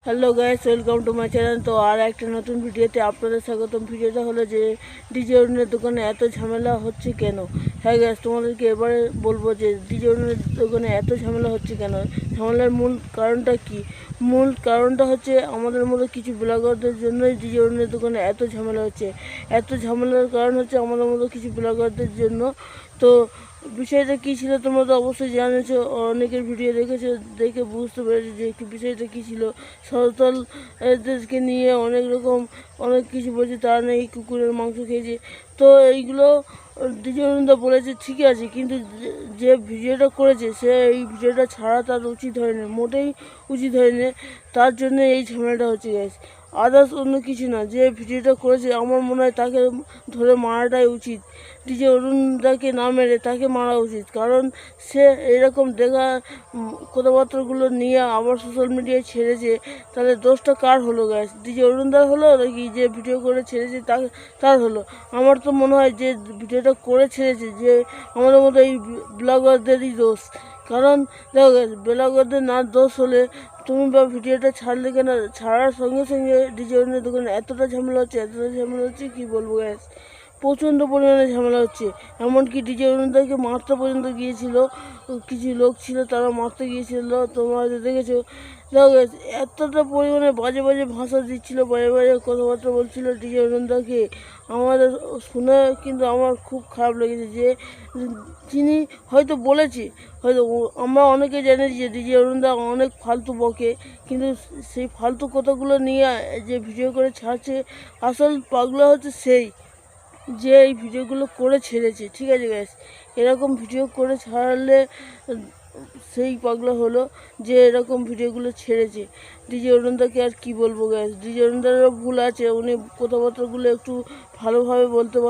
Hello guys, welcome to my channel. তো আর একটা নতুন ভিডিওতে আপনাদের স্বাগতম। ভিডিওটা হলো যে ডিজে অরুণের দোকানে এত ঝামেলা হচ্ছে কেন। হ্যাঁ গাইস, তোমাদেরকে এবারে বলবো যে ডিজে অরুণের দোকানে এত ঝামেলা হচ্ছে কেন, ঝামেলার মূল কারণটা কি। মূল কারণটা হচ্ছে আমাদের মতো কিছু ব্লগারদের জন্যই ডিজে অরুণের দোকানে এত ঝামেলা হচ্ছে। এত ঝামেলার কারণ হচ্ছে আমাদের মতো কিছু ব্লগারদের জন্য। তো বিষয়টা কী ছিল তোমরা তো অবশ্যই জানেছো, অনেকের ভিডিও দেখেছো, দেখে বুঝতে পেরেছো যে বিষয়টা কী ছিল। সাঁওতাল দেরকে নিয়ে অনেক কিছু বলছে, তারা নাকি কুকুরের মাংস খেয়েছে। তো এইগুলো দ্বিজনদা বলেছে ঠিক আছে, কিন্তু যে ভিডিওটা করেছে সে এই ভিডিওটা ছাড়া তার উচিত হয়নি, মোটেই উচিত হয়নি। তার জন্য এই ঝামেলাটা হচ্ছে গাইস, আদার্স অন্য কিছু না। যে ভিডিওটা করেছে আমার মনে হয় তাকে ধরে মারাটাই উচিত। ডিজে অরুণদাকে না মেরে তাকে মারা উচিত, কারণ সে এরকম কথাবার্তাগুলো নিয়ে আবার সোশ্যাল মিডিয়ায় ছেড়েছে। তাহলে দোষটা কার হলো গাইস? ডিজে অরুণদার হলো নাকি যে ভিডিও করে ছেড়েছে তার হলো? আমার তো মনে হয় যে ভিডিওটা করে ছেড়েছে যে আমাদের মতো এই ব্লগারদেরই দোষ। কারণ দেখো গাইস, ব্লগারদের না দোষ হলে তুমি বা ভিডিওটা ছাড়লে কেন? ছাড়ার সঙ্গে সঙ্গে ডিজে অরুণের দোকানে এতটা ঝামেলা হচ্ছে কি বলবো গাইস, প্রচণ্ড পরিমাণে ঝামেলা হচ্ছে। এমনকি ডিজে অরুণদাকে মারতে পর্যন্ত গিয়েছিল, কিছু লোক ছিল তারা মারতে গিয়েছিল, তোমরা হয়তো দেখেছো। দেখো guys, এতটা পরিমাণে বাজে বাজে ভাষা দিচ্ছিল, বাজে বাজে কথাবার্তা বলছিল ডিজে অরুণদাকে। আমাদের শুনে কিন্তু আমার খুব খারাপ লেগেছে যে যিনি হয়তো বলেছে, হয়তো আমরা অনেকে জানি যে ডিজে অরুণদা অনেক ফালতু বকে, কিন্তু সেই ফালতু কথাগুলো নিয়ে যে ভিডিও করে ছাড়ছে, আসল পাগলা হচ্ছে সেই যে এই ভিডিওগুলো করে ছেড়েছে। ঠিক আছে গ্যাস, এরকম ভিডিও করে ছাড়লে সেই পাগলা হলো যে এরকম ভিডিওগুলো ছেড়েছে। ডিজে অরুণদাকে আর কি বলবো গ্যাস, ডিজে অরুণদারও ভুল আছে, উনি কথাবার্তাগুলো একটু ভালোভাবে বলতে পারতেন।